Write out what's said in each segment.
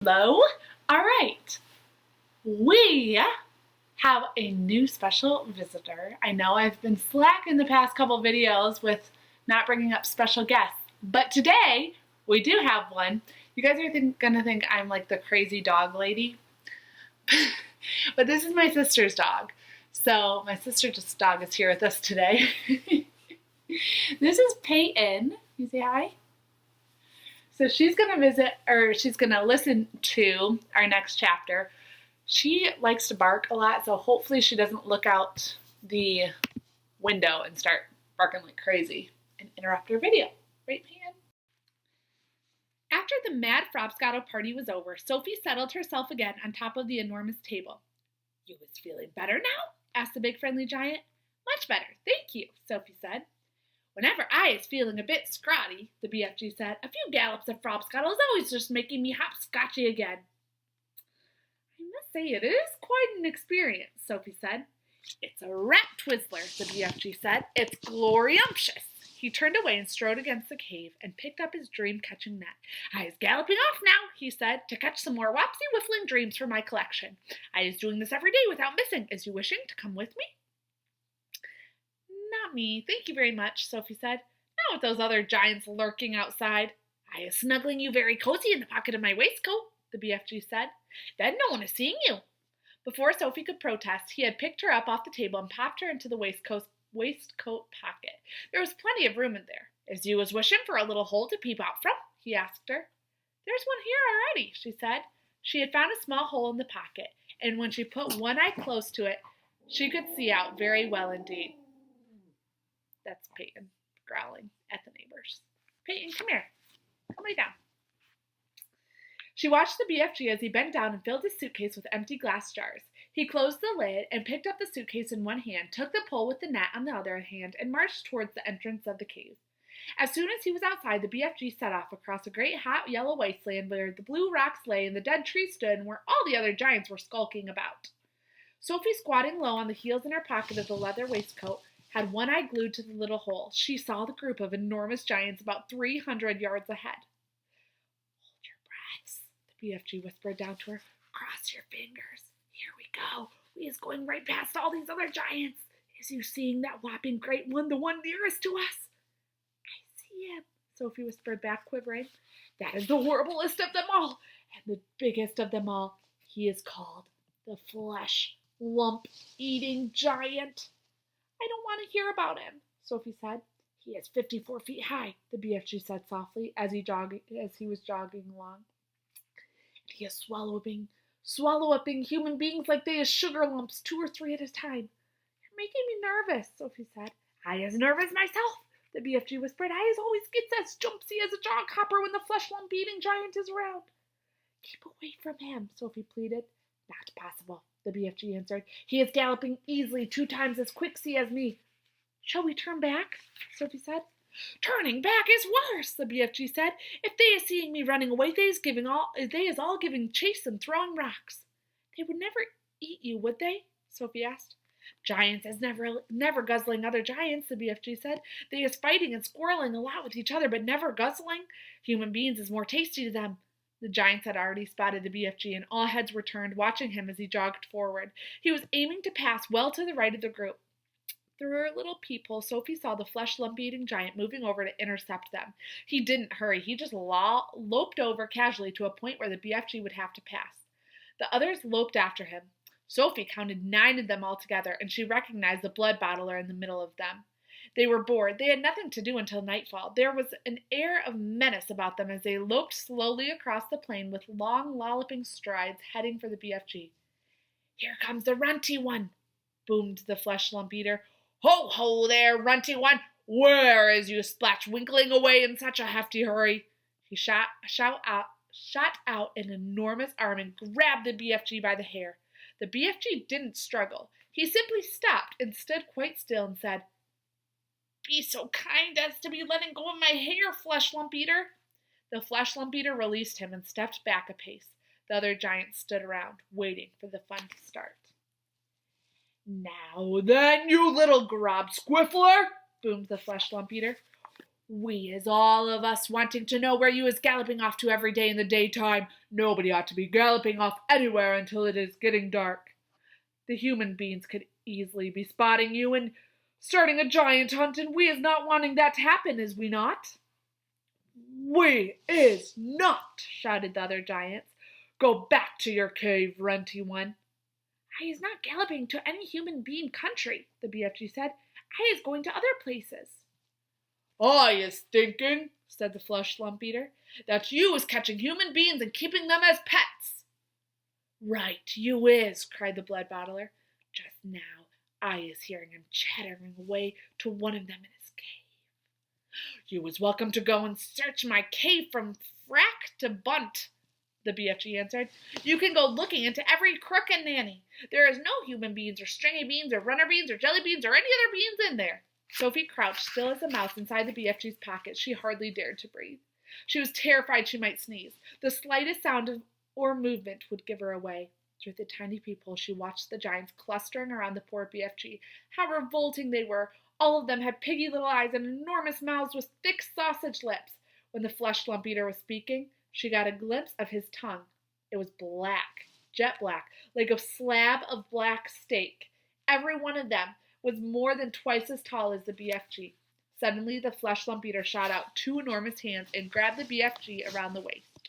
Hello? All right. We have a new special visitor. I know I've been slack in the past couple videos with not bringing up special guests, but today we do have one. You guys are gonna think I'm like the crazy dog lady, but this is my sister's dog. So my sister's dog is here with us today. This is Peyton. You say hi? So she's gonna she's gonna listen to our next chapter. She likes to bark a lot, so hopefully she doesn't look out the window and start barking like crazy and interrupt her video. Right, Pan? After the mad Frobscotto party was over, Sophie settled herself again on top of the enormous table. You is feeling better now? Asked the big friendly giant. Much better, thank you, Sophie said. Whenever I is feeling a bit scrotty, the BFG said, a few gallops of Frobscottle is always just making me hopscotchy again. I must say it is quite an experience, Sophie said. It's a rat twizzler, the BFG said. It's gloriumptious. He turned away and strode against the cave and picked up his dream-catching net. I is galloping off now, he said, to catch some more wopsy-whiffling dreams for my collection. I is doing this every day without missing. Is you wishing to come with me? Not me, thank you very much, Sophie said. Not with those other giants lurking outside. I is snuggling you very cozy in the pocket of my waistcoat, the BFG said. Then no one is seeing you. Before Sophie could protest, he had picked her up off the table and popped her into the waistcoat pocket. There was plenty of room in there. Is you was wishing for a little hole to peep out from? He asked her. There's one here already, she said. She had found a small hole in the pocket, and when she put one eye close to it, she could see out very well indeed. That's Peyton growling at the neighbors. Peyton, come here. Come lay down. She watched the BFG as he bent down and filled his suitcase with empty glass jars. He closed the lid and picked up the suitcase in one hand, took the pole with the net on the other hand, and marched towards the entrance of the cave. As soon as he was outside, the BFG set off across a great hot yellow wasteland where the blue rocks lay and the dead trees stood and where all the other giants were skulking about. Sophie, squatting low on the heels in her pocket of the leather waistcoat, had one eye glued to the little hole. She saw the group of enormous giants about 300 yards ahead. Hold your breaths, the BFG whispered down to her. Cross your fingers. Here we go. We is going right past all these other giants. Is you seeing that whopping great one, the one nearest to us? I see him, Sophie whispered back, quivering. That is the horriblest of them all, and the biggest of them all. He is called the flesh lump eating giant. I don't want to hear about him, Sophie said. He is 54 feet high, the BFG said softly as he was jogging along. He is swallowing human beings like they is sugar lumps, 2 or 3 at a time. You're making me nervous, Sophie said. I is nervous myself, the BFG whispered. I is always gets as jumpsy as a jog hopper when the flesh lump eating giant is around. Keep away from him, Sophie pleaded. Not possible, the BFG answered. He is galloping easily 2 times as quickly as me. Shall we turn back? Sophie said. Turning back is worse, the BFG said. If they is seeing me running away, they is all giving chase and throwing rocks. They would never eat you, would they? Sophie asked. Giants is never guzzling other giants, the BFG said. They is fighting and squirreling a lot with each other, but never guzzling. Human beings is more tasty to them. The giants had already spotted the BFG, and all heads were turned, watching him as he jogged forward. He was aiming to pass well to the right of the group. Through her little peephole, Sophie saw the flesh lump-eating giant moving over to intercept them. He didn't hurry. He just loped over casually to a point where the BFG would have to pass. The others loped after him. Sophie counted 9 of them altogether, and she recognized the blood bottler in the middle of them. They were bored. They had nothing to do until nightfall. There was an air of menace about them as they loped slowly across the plain with long, lolloping strides, heading for the BFG. Here comes the runty one, boomed the flesh lump eater. Ho, ho there, runty one! Where is you splatch winkling away in such a hefty hurry? He shot out an enormous arm and grabbed the BFG by the hair. The BFG didn't struggle. He simply stopped and stood quite still and said, Be so kind as to be letting go of my hair, flesh lump eater. The flesh lump eater released him and stepped back a pace. The other giants stood around, waiting for the fun to start. Now then, you little grob squiffler, boomed the flesh lump eater. We is all of us wanting to know where you is galloping off to every day in the daytime. Nobody ought to be galloping off anywhere until it is getting dark. The human beings could easily be spotting you and starting a giant hunt, and we is not wanting that to happen, is we not? We is not, shouted the other giants. Go back to your cave, Renty One. I is not galloping to any human being country, the BFG said. I is going to other places. I is thinking, said the flesh lump eater, that you is catching human beings and keeping them as pets. Right, you is, cried the blood bottler. Just now I is hearing him chattering away to one of them in his cave. You is welcome to go and search my cave from frack to bunt, the BFG answered. You can go looking into every crook and nanny. There is no human beans or stringy beans or runner beans or jelly beans or any other beans in there. Sophie crouched still as a mouse inside the BFG's pocket. She hardly dared to breathe. She was terrified she might sneeze. The slightest sound or movement would give her away. Through the tiny peephole, she watched the giants clustering around the poor BFG. How revolting they were! All of them had piggy little eyes and enormous mouths with thick sausage lips. When the flesh lump eater was speaking, she got a glimpse of his tongue. It was black, jet black, like a slab of black steak. Every one of them was more than twice as tall as the BFG. Suddenly, the flesh lump eater shot out two enormous hands and grabbed the BFG around the waist.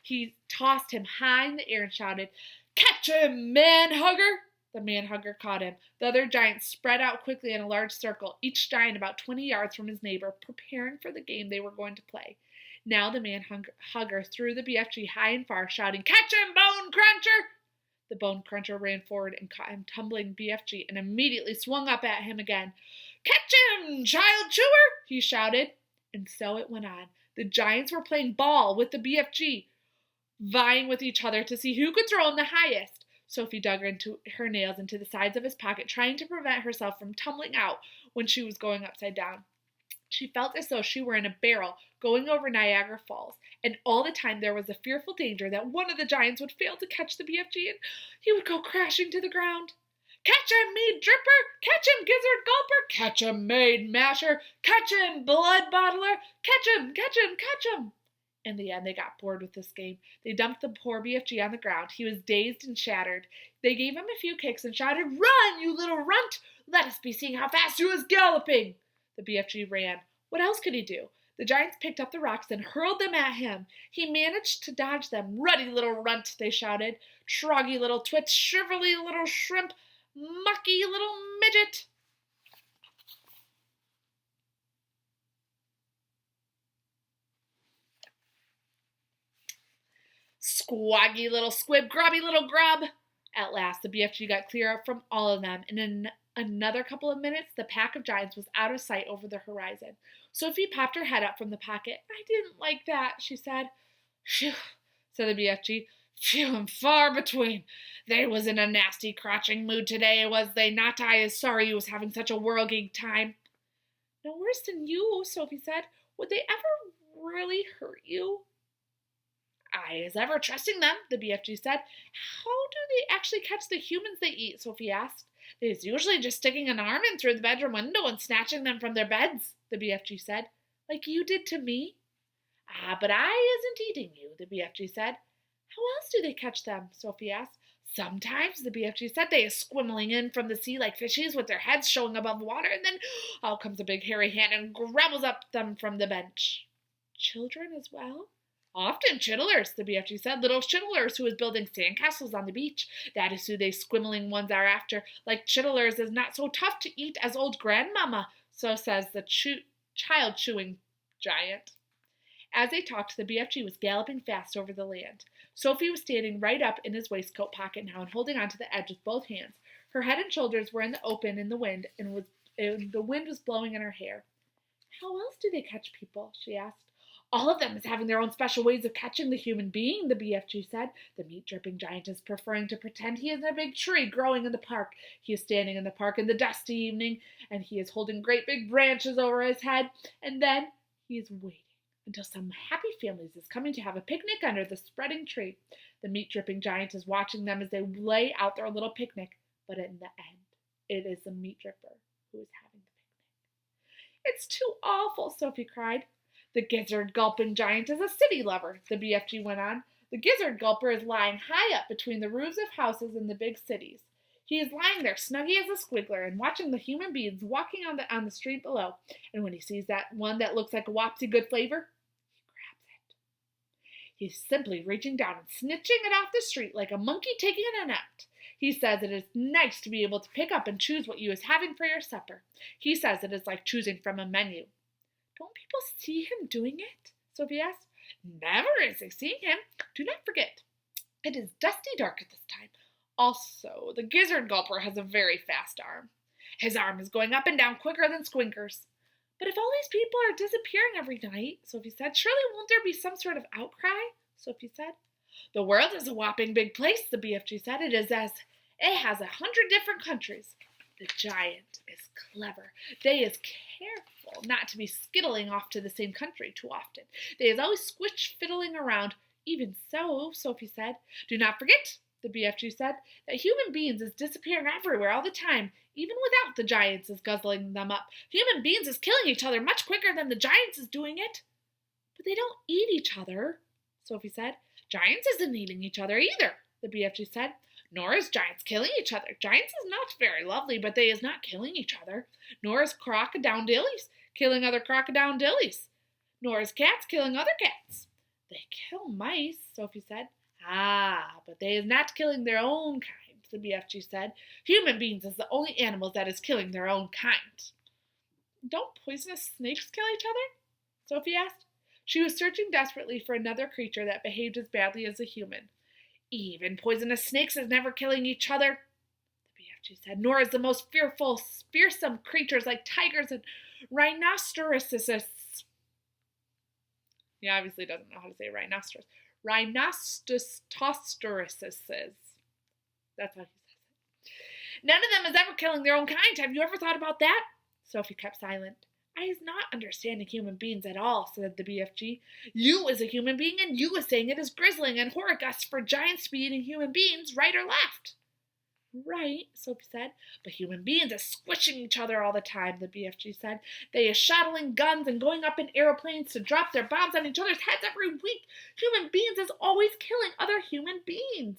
He tossed him high in the air and shouted, "Catch him, man-hugger!" The man-hugger caught him. The other giants spread out quickly in a large circle, each giant about 20 yards from his neighbor, preparing for the game they were going to play. Now the man-hugger threw the BFG high and far, shouting, "Catch him, Bone Cruncher!" The Bone Cruncher ran forward and caught him tumbling BFG and immediately swung up at him again. "Catch him, child chewer!" he shouted. And so it went on. The giants were playing ball with the BFG, vying with each other to see who could throw him the highest. Sophie dug her nails into the sides of his pocket, trying to prevent herself from tumbling out when she was going upside down. She felt as though she were in a barrel going over Niagara Falls, and all the time there was a fearful danger that one of the giants would fail to catch the BFG and he would go crashing to the ground. "Catch him, Mead Dripper! Catch him, Gizzard Gulper! Catch him, Maid Masher! Catch him, Blood Bottler! Catch him, catch him, catch him!" In the end, they got bored with this game. They dumped the poor BFG on the ground. He was dazed and shattered. They gave him a few kicks and shouted, "Run, you little runt! Let us be seeing how fast you is galloping!" The BFG ran. What else could he do? The giants picked up the rocks and hurled them at him. He managed to dodge them. "Ruddy little runt," they shouted. "Troggy little twit, shrivelly little shrimp, mucky little midget." "Squaggy little squib, grubby little grub." At last, the BFG got clear from all of them, and in another couple of minutes, the pack of giants was out of sight over the horizon. Sophie popped her head up from the pocket. "I didn't like that," she said. "Phew," said the BFG. "Few and far between. They was in a nasty crouching mood today, was they not? I is sorry you was having such a whirligig time." "No worse than you," Sophie said. "Would they ever really hurt you?" "I is ever trusting them," the BFG said. "How do they actually catch the humans they eat?" Sophie asked. "They's usually just sticking an arm in through the bedroom window and snatching them from their beds," the BFG said. "Like you did to me?" "Ah, but I isn't eating you," the BFG said. "How else do they catch them?" Sophie asked. "Sometimes," the BFG said, "they is squimming in from the sea like fishes with their heads showing above water, and then out comes a big hairy hand and grabbles up them from the bench." "Children as well?" "Often chittlers," the BFG said. "Little chittlers who is building sandcastles on the beach. That is who they squimmling ones are after. Like chittlers is not so tough to eat as old grandmama," so says the child chewing giant. As they talked, the BFG was galloping fast over the land. Sophie was standing right up in his waistcoat pocket now and holding onto the edge with both hands. Her head and shoulders were in the open in the wind, and the wind was blowing in her hair. "How else do they catch people?" she asked. "All of them is having their own special ways of catching the human being," the BFG said. "The meat-dripping giant is preferring to pretend he is in a big tree growing in the park. He is standing in the park in the dusty evening, and he is holding great big branches over his head, and then he is waiting until some happy families is coming to have a picnic under the spreading tree. The meat-dripping giant is watching them as they lay out their little picnic, but in the end, it is the meat dripper who is having the picnic." It's too awful, Sophie cried. The gizzard gulping giant is a city lover, the BFG went on. The gizzard gulper is lying high up between the roofs of houses in the big cities. He is lying there snuggy as a squiggler and watching the human beings walking on the street below. And when he sees that one that looks like a wopsy good flavor, he grabs it. He's simply reaching down and snitching it off the street like a monkey taking a nut. He says it is nice to be able to pick up and choose what you is having for your supper. He says it is like choosing from a menu. Don't people see him doing it? Sophie asked. Never is they seeing him. Do not forget, it is dusty dark at this time. Also, the gizzard gulper has a very fast arm. His arm is going up and down quicker than Squinker's. But if all these people are disappearing every night, Sophie said, surely won't there be some sort of outcry? Sophie said. The world is a whopping big place, the BFG said. It has 100 different countries. The giant is clever. They is careful not to be skittling off to the same country too often. They is always fiddling around. Even so, Sophie said, do not forget, the BFG said, that human beings is disappearing everywhere all the time, even without the giants is guzzling them up. Human beings is killing each other much quicker than the giants is doing it. But they don't eat each other, Sophie said. Giants isn't eating each other either, the BFG said. Nor is giants killing each other. Giants is not very lovely, but they is not killing each other. Nor is crocodile-dillies killing other crocodile-dillies. Nor is cats killing other cats. They kill mice, Sophie said. Ah, but they is not killing their own kind, the BFG said. Human beings is the only animals that is killing their own kind. Don't poisonous snakes kill each other? Sophie asked. She was searching desperately for another creature that behaved as badly as a human. Even poisonous snakes is never killing each other, the BFG said, nor is the most fearsome creatures like tigers and rhinoceroses. He obviously doesn't know how to say rhinoceros. Rhinoceroses. That's how he says it. None of them is ever killing their own kind. Have you ever thought about that? Sophie kept silent. I is not understanding human beings at all, said the BFG. You is a human being, and you is saying it is grizzling and horrorgust for giants to be eating human beings, right or left? Right, Sophie said, but human beings are squishing each other all the time, the BFG said. They is shuttling guns and going up in aeroplanes to drop their bombs on each other's heads every week. Human beings is always killing other human beings.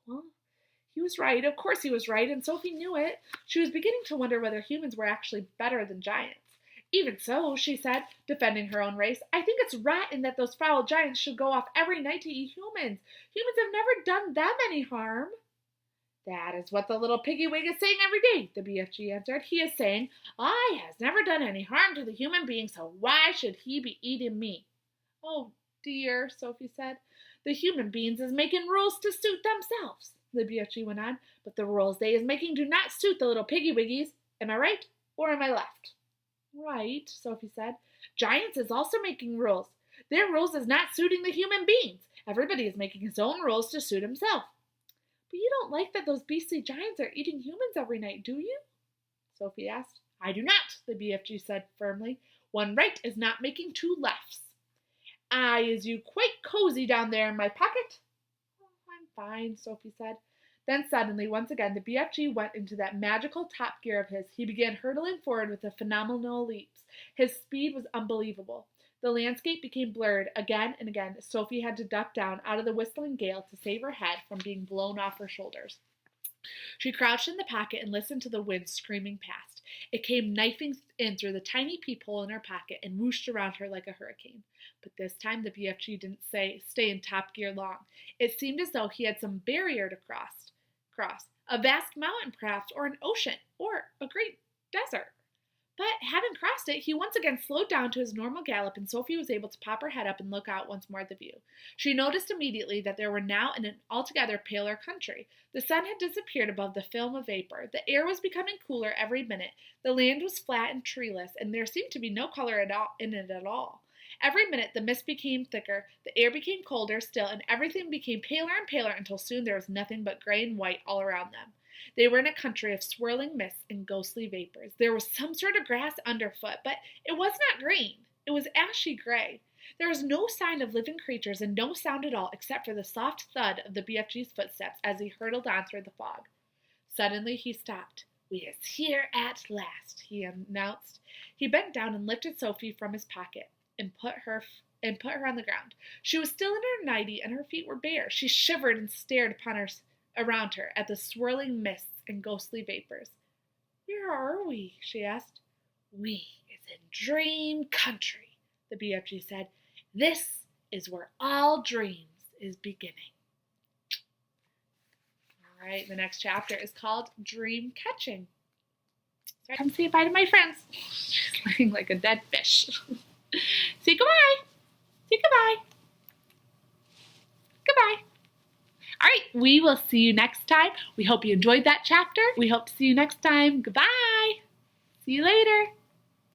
Well, he was right. Of course he was right, and Sophie knew it. She was beginning to wonder whether humans were actually better than giants. Even so, she said, defending her own race, I think it's rotten that those foul giants should go off every night to eat humans. Humans have never done them any harm. That is what the little piggy wig is saying every day, the BFG answered. He is saying, I has never done any harm to the human being, so why should he be eating me? Oh, dear, Sophie said. The human beings is making rules to suit themselves, the BFG went on, but the rules they is making do not suit the little piggy wiggies. Am I right or am I left? Right, Sophie said. Giants is also making rules. Their rules is not suiting the human beings. Everybody is making his own rules to suit himself. But you don't like that those beastly giants are eating humans every night, do you? Sophie asked. I do not, the BFG said firmly. One right is not making two lefts. Is you quite cozy down there in my pocket? Oh, I'm fine, Sophie said. Then suddenly, once again, the BFG went into that magical top gear of his. He began hurtling forward with phenomenal leaps. His speed was unbelievable. The landscape became blurred again and again. Sophie had to duck down out of the whistling gale to save her head from being blown off her shoulders. She crouched in the pocket and listened to the wind screaming past. It came knifing in through the tiny peephole in her pocket and whooshed around her like a hurricane. But this time the BFG didn't stay in top gear long. It seemed as though he had some barrier to cross. A vast mountain, perhaps, or an ocean, or a great desert. But having crossed it, he once again slowed down to his normal gallop, and Sophie was able to pop her head up and look out once more at the view. She noticed immediately that they were now in an altogether paler country. The sun had disappeared above the film of vapor. The air was becoming cooler every minute. The land was flat and treeless, and there seemed to be no color in it at all. Every minute the mist became thicker, the air became colder still, and everything became paler and paler until soon there was nothing but gray and white all around them. They were in a country of swirling mists and ghostly vapors. There was some sort of grass underfoot, but it was not green. It was ashy gray. There was no sign of living creatures and no sound at all except for the soft thud of the BFG's footsteps as he hurtled on through the fog. Suddenly he stopped. "We is here at last," he announced. He bent down and lifted Sophie from his pocket and put her on the ground. She was still in her nightie and her feet were bare. She shivered and stared around her at the swirling mists and ghostly vapors. "Where are we?" she asked. "We is in Dream Country," the BFG said. "This is where all dreams is beginning." All right, the next chapter is called Dream Catching. So come say bye to my friends. She's looking like a dead fish. Say goodbye. Say goodbye. Goodbye. All right, we will see you next time. We hope you enjoyed that chapter. We hope to see you next time. Goodbye. See you later.